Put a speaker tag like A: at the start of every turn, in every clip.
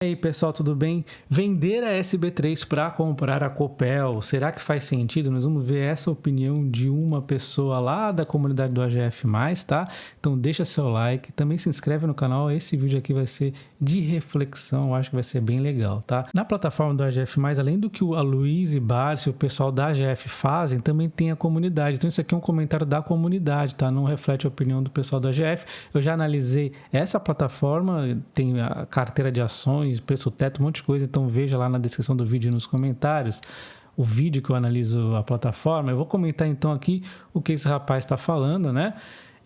A: E aí pessoal, tudo bem? Vender a SB3 para comprar a Copel, será que faz sentido? Nós vamos ver essa opinião de uma pessoa lá da comunidade do AGF+, tá? Então deixa seu like, também se inscreve no canal, esse vídeo aqui vai ser de reflexão, eu acho que vai ser bem legal, tá? Na plataforma do AGF+, além do que a Luiz e Barsi, o pessoal da AGF fazem, também tem a comunidade, então isso aqui é um comentário da comunidade, tá? Não reflete a opinião do pessoal do AGF. Eu já analisei essa plataforma, tem a carteira de ações, preço teto, um monte de coisa, então veja lá na descrição do vídeo e nos comentários o vídeo que eu analiso a plataforma. Eu vou comentar então aqui o que esse rapaz está falando, né?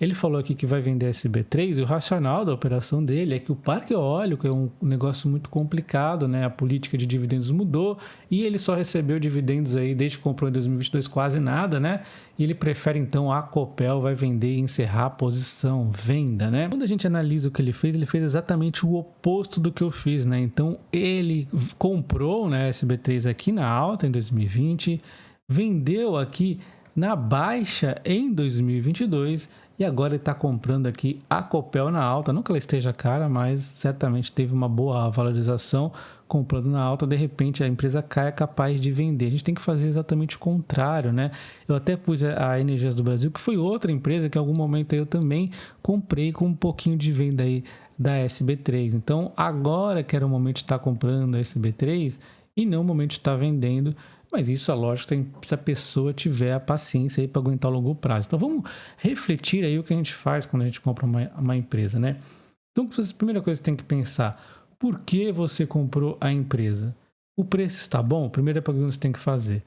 A: Ele falou aqui que vai vender SB3 e o racional da operação dele é que o parque eólico é um negócio muito complicado, né? A política de dividendos mudou e ele só recebeu dividendos aí desde que comprou em 2022 quase nada, né? E ele prefere então a Copel, vai vender e encerrar a posição, venda, né? Quando a gente analisa o que ele fez exatamente o oposto do que eu fiz, né? Então ele comprou, né, SB3 aqui na alta em 2020, vendeu aqui na baixa em 2022 e agora ele está comprando aqui a Copel na alta. Não que ela esteja cara, mas certamente teve uma boa valorização comprando na alta. De repente a empresa cai, é capaz de vender. A gente tem que fazer exatamente o contrário, né? Eu até pus a Energias do Brasil, que foi outra empresa que em algum momento eu também comprei com um pouquinho de venda aí da SB3. Então agora que era o momento de estar comprando a SB3 e não o momento de estar vendendo. Mas isso é lógico, se a pessoa tiver a paciência aí para aguentar o longo prazo. Então vamos refletir aí o que a gente faz quando a gente compra uma empresa, né? Então a primeira coisa que você tem que pensar, por que você comprou a empresa? O preço está bom? Primeira pergunta que você tem que fazer.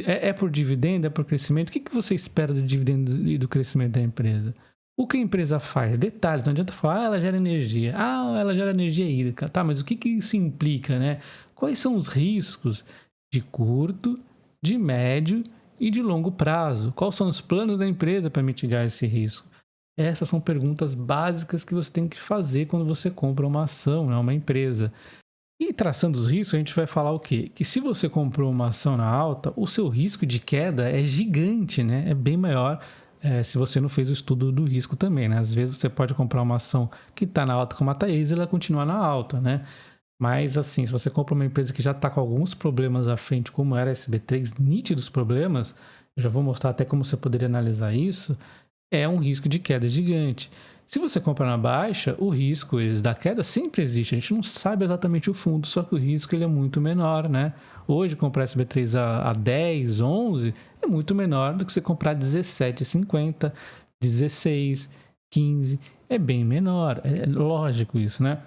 A: É por dividendo? É por crescimento? O que você espera do dividendo e do crescimento da empresa? O que a empresa faz? Detalhes, não adianta falar, ela gera energia. Ela gera energia hídrica. Tá, mas o que isso implica, né? Quais são os riscos de curto, de médio e de longo prazo? Quais são os planos da empresa para mitigar esse risco? Essas são perguntas básicas que você tem que fazer quando você compra uma ação, né, uma empresa. E traçando os riscos, a gente vai falar o quê? Que se você comprou uma ação na alta, o seu risco de queda é gigante, né? É bem maior se você não fez o estudo do risco também, né? Às vezes você pode comprar uma ação que está na alta como a Taesa e ela continua na alta, né? Mas assim, se você compra uma empresa que já está com alguns problemas à frente, como era a SB3, nítidos problemas, eu já vou mostrar até como você poderia analisar isso, é um risco de queda gigante. Se você compra na baixa, o risco da queda sempre existe, a gente não sabe exatamente o fundo, só que o risco ele é muito menor, né? Hoje comprar SB3 a 10, 11 é muito menor do que você comprar 17,50, 16, 15, é bem menor, é lógico isso, né?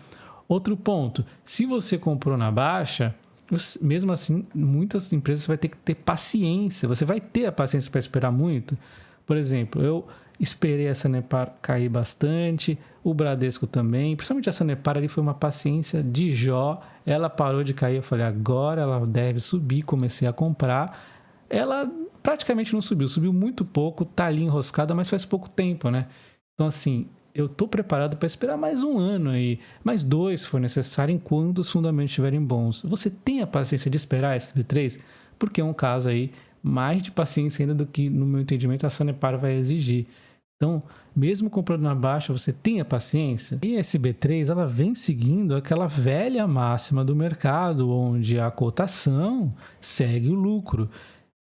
A: Outro ponto, se você comprou na baixa, mesmo assim, muitas empresas você vai ter que ter paciência. Você vai ter a paciência para esperar muito. Por exemplo, eu esperei a Sanepar cair bastante, o Bradesco também. Principalmente a Sanepar ali foi uma paciência de Jó. Ela parou de cair, eu falei, agora ela deve subir. Comecei a comprar. Ela praticamente não subiu, subiu muito pouco, tá ali enroscada, mas faz pouco tempo, né? Então assim, eu estou preparado para esperar mais um ano aí, mais 2 se for necessário, enquanto os fundamentos estiverem bons. Você tem a paciência de esperar esse SB3? Porque é um caso aí mais de paciência ainda do que, no meu entendimento, a Sanepar vai exigir. Então, mesmo comprando na baixa, você tem a paciência? E a SB3, ela vem seguindo aquela velha máxima do mercado, onde a cotação segue o lucro.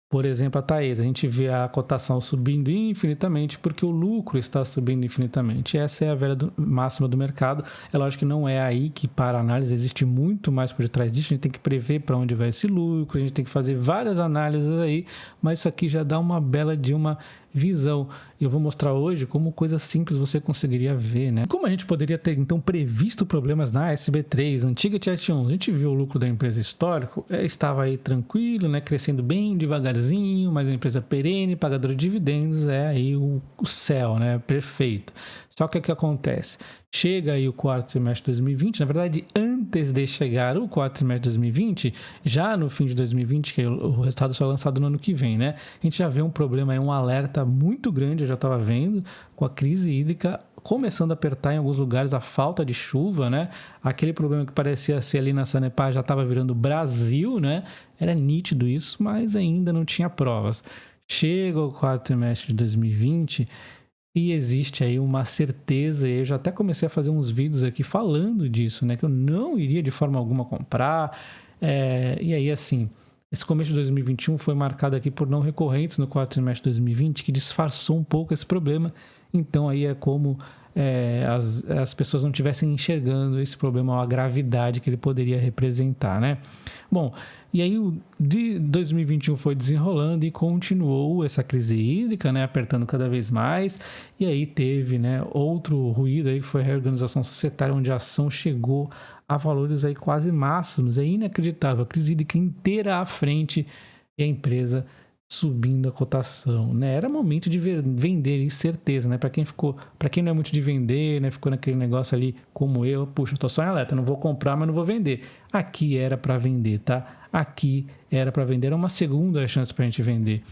A: Por exemplo, a Taesa, a gente vê a cotação subindo infinitamente porque o lucro está subindo infinitamente. Essa é a velha máxima do mercado. É lógico que não é aí que para a análise existe muito mais por detrás disso. A gente tem que prever para onde vai esse lucro, a gente tem que fazer várias análises aí, mas isso aqui já dá uma bela de uma visão. Eu vou mostrar hoje como coisa simples você conseguiria ver, né? Como a gente poderia ter, então, previsto problemas na SB3, antiga Tietê11? A gente viu o lucro da empresa histórico, estava aí tranquilo, né? Crescendo bem devagarzinho, mas a empresa perene, pagadora de dividendos, é aí o céu, né? Perfeito. Só que o que acontece? Chega aí o quarto trimestre de 2020, na verdade, antes de chegar o quarto trimestre de 2020, já no fim de 2020, que o resultado só é lançado no ano que vem, né? A gente já vê um problema aí, um alerta muito grande, eu já estava vendo, com a crise hídrica começando a apertar em alguns lugares, a falta de chuva, né? Aquele problema que parecia ser ali na Sanepar já estava virando Brasil, né? Era nítido isso, mas ainda não tinha provas. Chega o quarto trimestre de 2020 E existe aí uma certeza, e eu já até comecei a fazer uns vídeos aqui falando disso, né? Que eu não iria de forma alguma comprar. E aí, assim, esse começo de 2021 foi marcado aqui por não recorrentes no quarto trimestre de 2020, que disfarçou um pouco esse problema. Então aí é como as pessoas não estivessem enxergando esse problema, ou a gravidade que ele poderia representar, né? Bom, e aí o de 2021 foi desenrolando e continuou essa crise hídrica, né, apertando cada vez mais. E aí teve, né, outro ruído aí, que foi a reorganização societária, onde a ação chegou a valores aí quase máximos. É inacreditável, a crise hídrica inteira à frente e a empresa subindo a cotação, né? Era momento de vender, certeza, né? Para quem não é muito de vender, né? Ficou naquele negócio ali como eu, puxa, eu tô só em alerta, não vou comprar, mas não vou vender. Aqui era para vender, tá? Aqui era para vender, era uma segunda chance para a gente vender.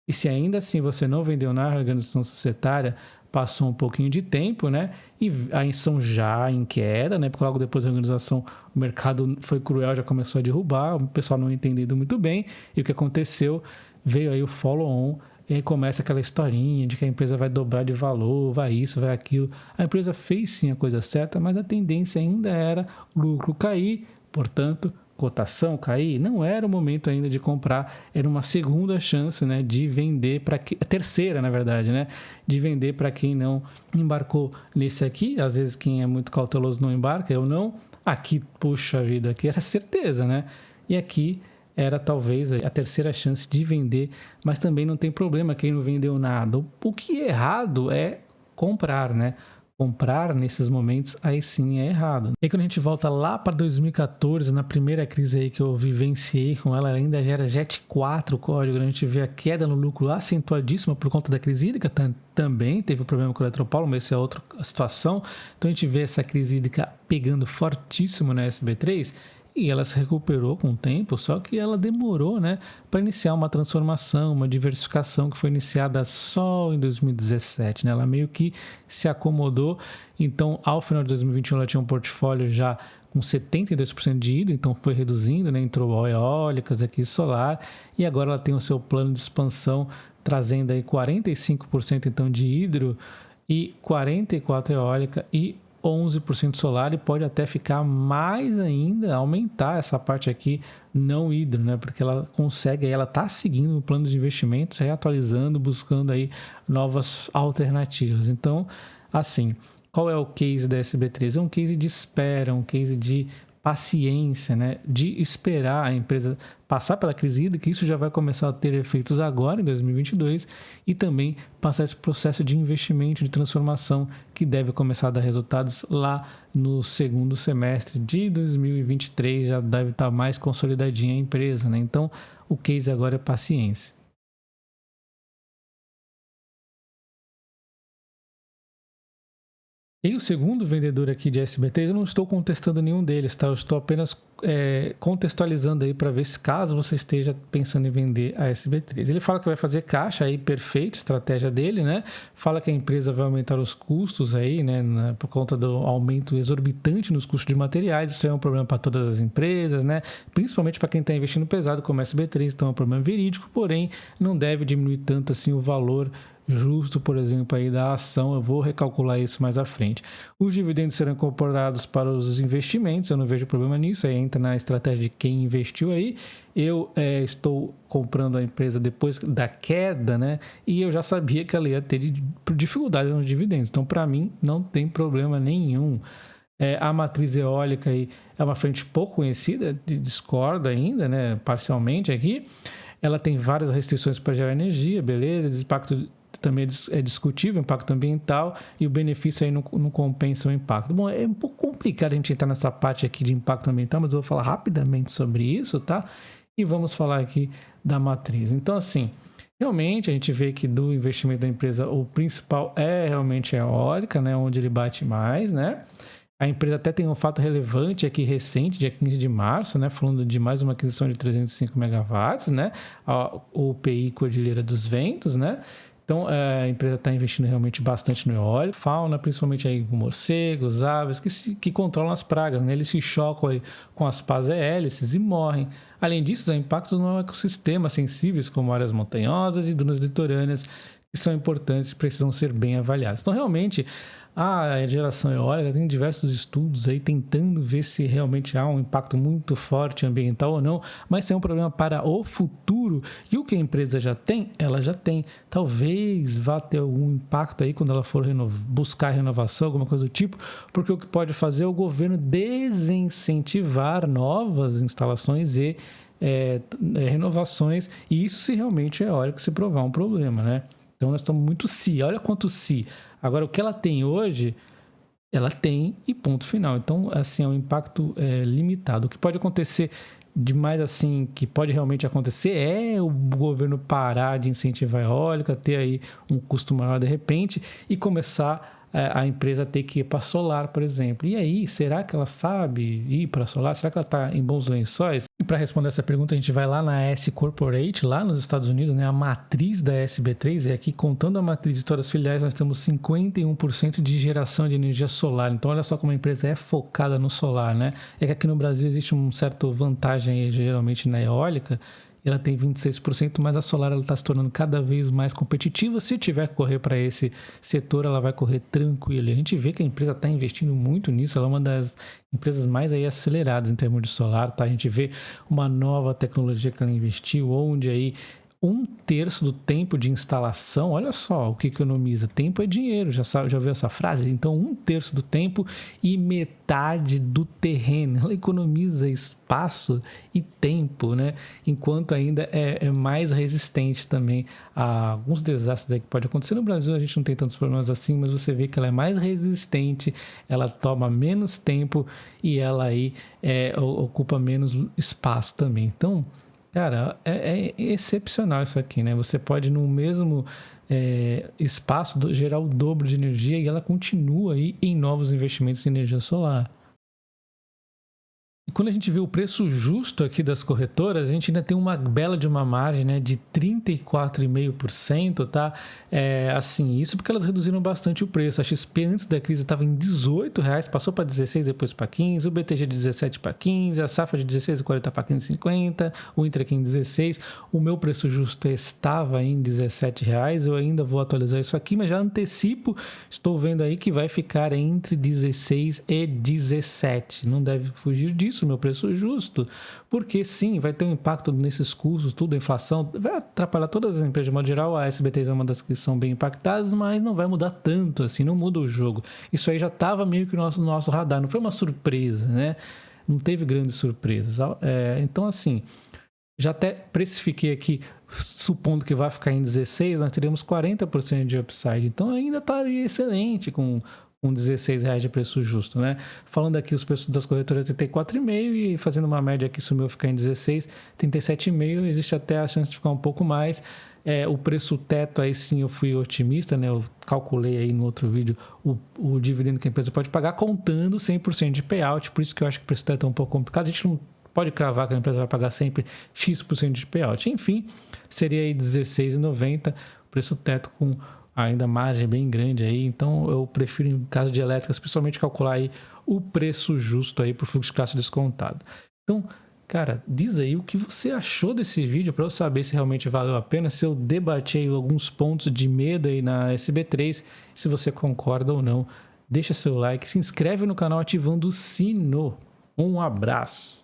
A: E se ainda assim você não vendeu na organização societária, passou um pouquinho de tempo, né? E a ação já em queda, né? Porque logo depois da organização o mercado foi cruel, já começou a derrubar, o pessoal não entendendo muito bem. E o que aconteceu? Veio aí o follow-on, e aí começa aquela historinha de que a empresa vai dobrar de valor, vai isso, vai aquilo. A empresa fez sim a coisa certa, mas a tendência ainda era o lucro cair, portanto, cotação cair. Não era o momento ainda de comprar, era uma segunda chance, né, de vender para a terceira, na verdade, né, de vender para quem não embarcou nesse aqui. Às vezes quem é muito cauteloso não embarca, eu não. Aqui, puxa vida, aqui era certeza, né? E aqui era talvez a terceira chance de vender, mas também não tem problema quem não vendeu nada. O que é errado é comprar, né? Comprar nesses momentos, aí sim é errado. E quando a gente volta lá para 2014, na primeira crise aí que eu vivenciei com ela, ainda já era Jet 4 o código, a gente vê a queda no lucro acentuadíssima por conta da crise hídrica, também teve o problema com o Eletropaulo, mas essa é outra situação. Então a gente vê essa crise hídrica pegando fortíssimo na SB3, e ela se recuperou com o tempo, só que ela demorou, né, para iniciar uma transformação, uma diversificação que foi iniciada só em 2017, né? Ela meio que se acomodou. Então, ao final de 2021, ela tinha um portfólio já com 72% de hidro, então foi reduzindo, né? Entrou eólicas aqui, solar, e agora ela tem o seu plano de expansão, trazendo aí 45% então de hidro e 44% eólica e 11% solar, e pode até ficar mais ainda, aumentar essa parte aqui não hidro, né? Porque ela consegue, ela está seguindo o plano de investimentos, reatualizando, buscando aí novas alternativas. Então, assim, qual é o case da SB3? É um case de espera, um case de paciência, né? De esperar a empresa passar pela crise hídrica, isso já vai começar a ter efeitos agora em 2022, e também passar esse processo de investimento, de transformação, que deve começar a dar resultados lá no segundo semestre de 2023, já deve estar mais consolidadinha a empresa, né? Então, o case agora é paciência. E o segundo vendedor aqui de SBT, eu não estou contestando nenhum deles, tá? Eu estou apenas contextualizando aí para ver se caso você esteja pensando em vender a SB3. Ele fala que vai fazer caixa aí, perfeito, estratégia dele, né? Fala que a empresa vai aumentar os custos aí, né? Por conta do aumento exorbitante nos custos de materiais. Isso é um problema para todas as empresas, né? Principalmente para quem está investindo pesado como a SB3, então é um problema verídico, porém não deve diminuir tanto assim o valor justo, por exemplo, aí da ação. Eu vou recalcular isso mais à frente. Os dividendos serão incorporados para os investimentos, eu não vejo problema nisso, aí entra na estratégia de quem investiu aí. Eu estou comprando a empresa depois da queda, né? E eu já sabia que ela ia ter dificuldades nos dividendos, então para mim não tem problema nenhum. A matriz eólica aí é uma frente pouco conhecida, discordo ainda, né? Parcialmente aqui. Ela tem várias restrições para gerar energia, beleza, o impacto também é discutível, o impacto ambiental, e o benefício aí não compensa o impacto. Bom, é um pouco complicado a gente entrar nessa parte aqui de impacto ambiental, mas eu vou falar rapidamente sobre isso, tá? E vamos falar aqui da matriz. Então, assim, realmente a gente vê que do investimento da empresa, o principal é realmente a eólica, né? Onde ele bate mais, né? A empresa até tem um fato relevante aqui recente, dia 15 de março, né, falando de mais uma aquisição de 305 megawatts, né, a UPI Cordilheira dos Ventos, né. Então, a empresa está investindo realmente bastante no eólico, fauna, principalmente aí com morcegos, aves, que controlam as pragas, né? Eles se chocam aí com as pás hélices e morrem. Além disso, há impactos no ecossistema sensíveis, como áreas montanhosas e dunas litorâneas, que são importantes e precisam ser bem avaliadas. Então, realmente, a geração eólica tem diversos estudos aí tentando ver se realmente há um impacto muito forte ambiental ou não, mas se é um problema para o futuro, e o que a empresa já tem, ela já tem. Talvez vá ter algum impacto aí quando ela for buscar renovação, alguma coisa do tipo, porque o que pode fazer é o governo desincentivar novas instalações e renovações, e isso se realmente a eólica se provar um problema, né? Então nós estamos muito olha quanto Agora, o que ela tem hoje, ela tem e ponto final. Então, assim, é um impacto limitado. O que pode acontecer demais, assim, que pode realmente acontecer é o governo parar de incentivar a eólica, ter aí um custo maior de repente e começar a empresa ter que ir para solar, por exemplo. E aí, será que ela sabe ir para solar? Será que ela está em bons lençóis? E para responder essa pergunta, a gente vai lá na S Corporate, lá nos Estados Unidos, né? A matriz da SB3, e aqui contando a matriz de todas as filiais, nós temos 51% de geração de energia solar. Então, olha só como a empresa é focada no solar, né? É que aqui no Brasil existe uma certa vantagem, geralmente, na eólica. Ela tem 26%, mas a solar está se tornando cada vez mais competitiva. Se tiver que correr para esse setor, ela vai correr tranquila. A gente vê que a empresa está investindo muito nisso, ela é uma das empresas mais aí aceleradas em termos de solar, tá? A gente vê uma nova tecnologia que ela investiu, onde aí 1/3 do tempo de instalação, olha só o que economiza. Tempo é dinheiro, já ouviu essa frase? Então, 1/3 do tempo e metade do terreno. Ela economiza espaço e tempo, né? Enquanto ainda é mais resistente também a alguns desastres aí que pode acontecer. No Brasil a gente não tem tantos problemas assim, mas você vê que ela é mais resistente, ela toma menos tempo e ela aí ocupa menos espaço também. Então, cara, é excepcional isso aqui, né? Você pode, no mesmo espaço, gerar o dobro de energia e ela continua aí em novos investimentos em energia solar. E quando a gente vê o preço justo aqui das corretoras, a gente ainda tem uma bela de uma margem, né, de 34,5%, tá? Assim, isso porque elas reduziram bastante o preço. A XP antes da crise estava em R$18, passou para 16, depois para 15, o BTG de 17 para 15, a Safra de 16,40 para 15,50, o Inter aqui em 16. O meu preço justo estava em R$17, eu ainda vou atualizar isso aqui, mas já antecipo, estou vendo aí que vai ficar entre 16 e 17. Não deve fugir disso. Meu preço justo, porque sim, vai ter um impacto nesses custos, tudo, a inflação, vai atrapalhar todas as empresas de modo geral. A SB3 é uma das que são bem impactadas, mas não vai mudar tanto assim, não muda o jogo. Isso aí já estava meio que no nosso radar, não foi uma surpresa, né? Não teve grandes surpresas. Então, assim, já até precifiquei aqui, supondo que vai ficar em 16, nós teríamos 40% de upside, então ainda estaria excelente com R$16 de preço justo, né? Falando aqui os preços das corretoras 34,5 e fazendo uma média aqui, se o meu ficar em 16, 37,5, existe até a chance de ficar um pouco mais. O preço teto, aí sim eu fui otimista, né? Eu calculei aí no outro vídeo o dividendo que a empresa pode pagar, contando 100% de payout, por isso que eu acho que o preço teto é um pouco complicado. A gente não pode cravar que a empresa vai pagar sempre X% de payout. Enfim, seria aí R$16,90, preço teto com ainda margem bem grande aí, então eu prefiro, em caso de elétricas, principalmente calcular aí o preço justo aí por fluxo de caixa descontado. Então, cara, diz aí o que você achou desse vídeo para eu saber se realmente valeu a pena, se eu debati aí alguns pontos de medo aí na SB3, se você concorda ou não. Deixa seu like, se inscreve no canal ativando o sino. Um abraço.